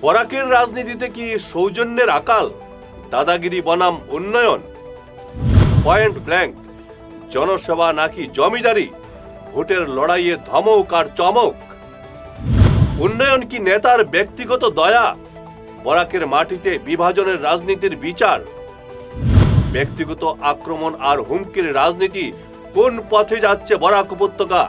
বরাকের রাজনীতিতে কি সৌজন্যের আকাল, দাদাগিরি বনাম উন্নয়ন? পয়েন্ট ব্ল্যাঙ্ক, জনসেবা নাকি জমিদারি? ভোটের লড়াইয়ে ধমক আর চমক। উন্নয়ন কি নেতার ব্যক্তিগত দয়া? বরাকের মাটিতে বিভাজনের রাজনীতির বিচার। ব্যক্তিগত আক্রমণ আর হুমকির রাজনীতি কোন পথে যাচ্ছে বরাক উপত্যকা?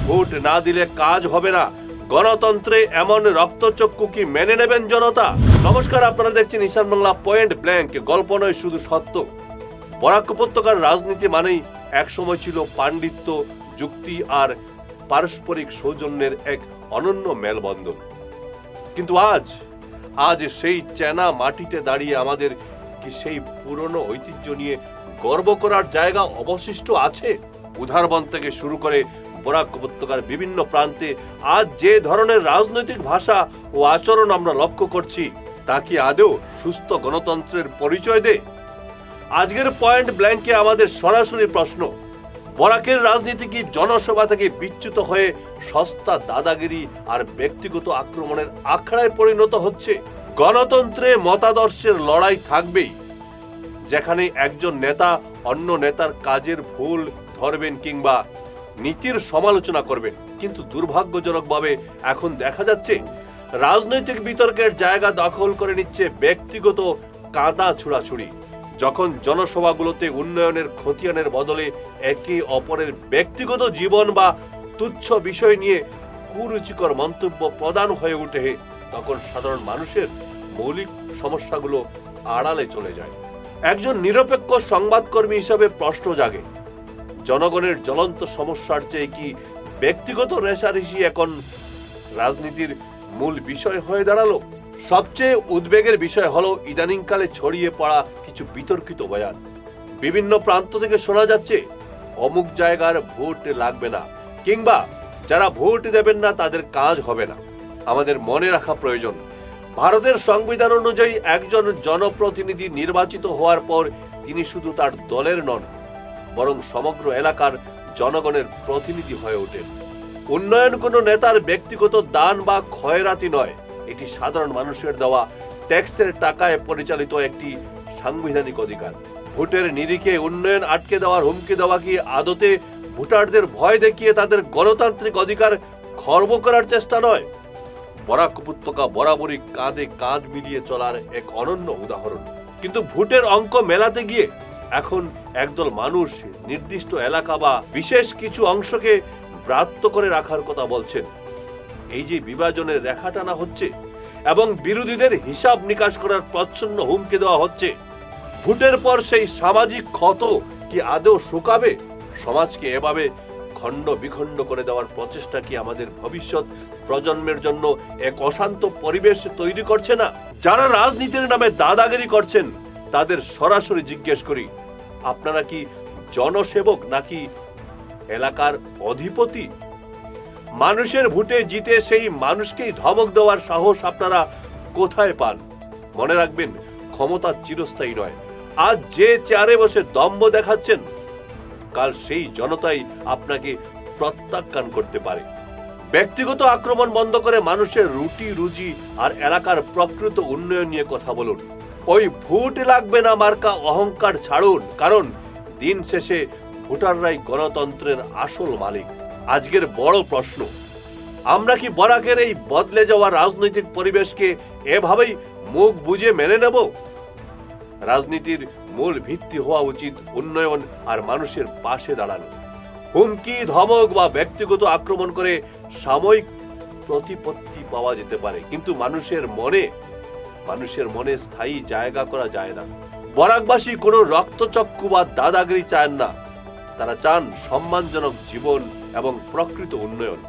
ভোট না দিলে কাজ হবে না, গণতন্ত্রে এমন রক্তচক্ষু কি মেনে নেবেন জনতা? নমস্কার, আপনারা দেখছেন ঈশান বাংলা পয়েন্ট ব্ল্যাঙ্ক, গল্প নয় শুধু সত্য। বরাক উপত্যকার রাজনীতি মানেই একসময় ছিল পাণ্ডিত্য, যুক্তি আর পারস্পরিক সৌজন্যের এক অনন্য মেলবন্ধন। কিন্তু আজ সেই চেনা মাটিতে দাঁড়িয়ে আমাদের কি সেই পুরনো ঐতিহ্য নিয়ে গর্ব করার জায়গা অবশিষ্ট আছে? উদারবন থেকে শুরু করে বরাক উপত্যকার বিভিন্ন প্রান্তে আজ যে ধরনের রাজনৈতিক ভাষা ও আচরণ আমরা লক্ষ্য করছি, তা কি আদৌ সুস্থ গণতন্ত্রের পরিচয় দেয়? আজকের পয়েন্ট ব্ল্যাঙ্কে আমাদের সরাসরি প্রশ্ন, বরাকের রাজনীতি কি জনসভা থেকে বিচ্যুত হয়ে সস্তা দাদাগিরি আর ব্যক্তিগত আক্রমণের আখড়ায় পরিণত হচ্ছে? গণতন্ত্রে মতাদর্শের লড়াই থাকবেই, যেখানে একজন নেতা অন্য নেতার কাজের ভুল ধরবেন কিংবা নীতির সমালোচনা করবেন। কিন্তু দুর্ভাগ্যজনকভাবে এখন দেখা যাচ্ছে রাজনৈতিক বিতর্কের জায়গা দখল করে নিচ্ছে ব্যক্তিগত কাঁদা ছুড়াছুড়ি। যখন জনসভাগুলোতে উন্নয়নের খতিয়ানের বদলে একে অপরের ব্যক্তিগত জীবন বা তুচ্ছ বিষয় নিয়ে কুরুচিকর মন্তব্য প্রদান হয়ে ওঠে, তখন সাধারণ মানুষের মৌলিক সমস্যাগুলো আড়ালে চলে যায়। একজন নিরপেক্ষ সংবাদকর্মী হিসাবে প্রশ্ন জাগে, জনগণের জ্বলন্ত সমস্যার চেয়ে কি ব্যক্তিগত রেষারেষি এখন রাজনীতির মূল বিষয় হয়ে দাঁড়ালো? সবচেয়ে উদ্বেগের বিষয় হলো ইদানিংকালে ছড়িয়ে পড়া কিছু বিতর্কিত বয়ান। বিভিন্ন প্রান্ত থেকে শোনা যাচ্ছে অমুক জায়গার ভোট লাগবে না, কিংবা যারা ভোট দেবেন না তাদের কাজ হবে না। আমাদের মনে রাখা প্রয়োজন, ভারতের সংবিধান অনুযায়ী একজন জনপ্রতিনিধি নির্বাচিত হওয়ার পর তিনি শুধু তার দলের নন, বরং সমগ্র এলাকার জনগণের প্রতিনিধি হয়ে ওঠেন। উন্নয়ন কোনো নেতার ব্যক্তিগত দান বা খয়রাতি নয়, এটি সাধারণ মানুষের দেওয়া ট্যাক্সের টাকায় পরিচালিত একটি সাংবিধানিক অধিকার। ভোটের নিরিখে উন্নয়ন আটকে দেওয়ার হুমকি দেওয়া কি আদতে ভোটারদের ভয় দেখিয়ে তাদের গণতান্ত্রিক অধিকার খর্ব করার চেষ্টা নয়? বরাক উপত্যকা বরাবরই কাঁধে কাঁধ মিলিয়ে চলার এক অনন্য উদাহরণ। কিন্তু ভোটের অঙ্ক মেলাতে গিয়ে এখন একদল মানুষ নির্দিষ্ট এলাকা বা বিশেষ কিছু অংশকে ব্রাত্য করে রাখার কথা বলছেন। এই যে বিভাজনের রেখা টানা হচ্ছে এবং বিরোধীদের হিসাব নিকাশ করার প্রচ্ছন্ন হুমকি দেওয়া হচ্ছে, ভোটের পর সেই সামাজিক ক্ষত কি আদৌ শুকাবে? সমাজকে এভাবে খণ্ড বিখণ্ড করে দেওয়ার প্রচেষ্টা কি আমাদের ভবিষ্যৎ প্রজন্মের জন্য এক অশান্ত পরিবেশ তৈরি করছে না? যারা রাজনীতির নামে দাদাগিরি করছেন তাদের সরাসরি জিজ্ঞেস করি, আপনারা কি জনসেবক নাকি এলাকার অধিপতি? মানুষের ভোটে জিতে সেই মানুষকেই ধমক দেওয়ার সাহস আপনারা কোথায় পান? মনে রাখবেন, ক্ষমতা চিরস্থায়ী নয়। আজ যে চেয়ারে বসে দম্ভ দেখাচ্ছেন, কাল সেই জনতাই আপনাকে প্রত্যাখ্যান করতে পারে। ব্যক্তিগত আক্রমণ বন্ধ করে মানুষের রুটি রুজি আর এলাকার প্রকৃত উন্নয়ন নিয়ে কথা বলুন। ওই ভোট লাগবে না মার্কা অহংকার ছাড়ুন, কারণ দিন শেষে ভোটাররাই গণতন্ত্রের আসল মালিক। আজকের বড় প্রশ্ন, আমরা কি বরাকের এই বদলে যাওয়া রাজনৈতিক পরিবেশকে এভাবেই মুখ বুজে মেনে নেব? রাজনীতির মূল ভিত্তি হওয়া উচিত উন্নয়ন আর মানুষের পাশে দাঁড়ানো। হুমকি, ধমক বা ব্যক্তিগত আক্রমণ করে সাময়িক প্রতিপত্তি পাওয়া যেতে পারে, কিন্তু মানুষের মনে স্থায়ী জায়গা করা যায় না। বরাকবাসী কোনো রক্তচক্ষু বা দাদাগিরি চান না, তারা চান সম্মানজনক জীবন এবং প্রকৃত উন্নয়ন।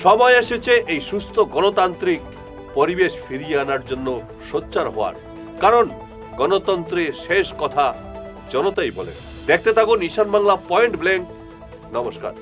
সময় এসেছে এই সুস্থ গণতান্ত্রিক পরিবেশ ফিরিয়ে আনার জন্য সোচ্চার হওয়ার, কারণ গণতন্ত্রে শেষ কথা জনতাই বলে। দেখতে থাকুন ঈশান বাংলা পয়েন্ট ব্ল্যাঙ্ক। নমস্কার।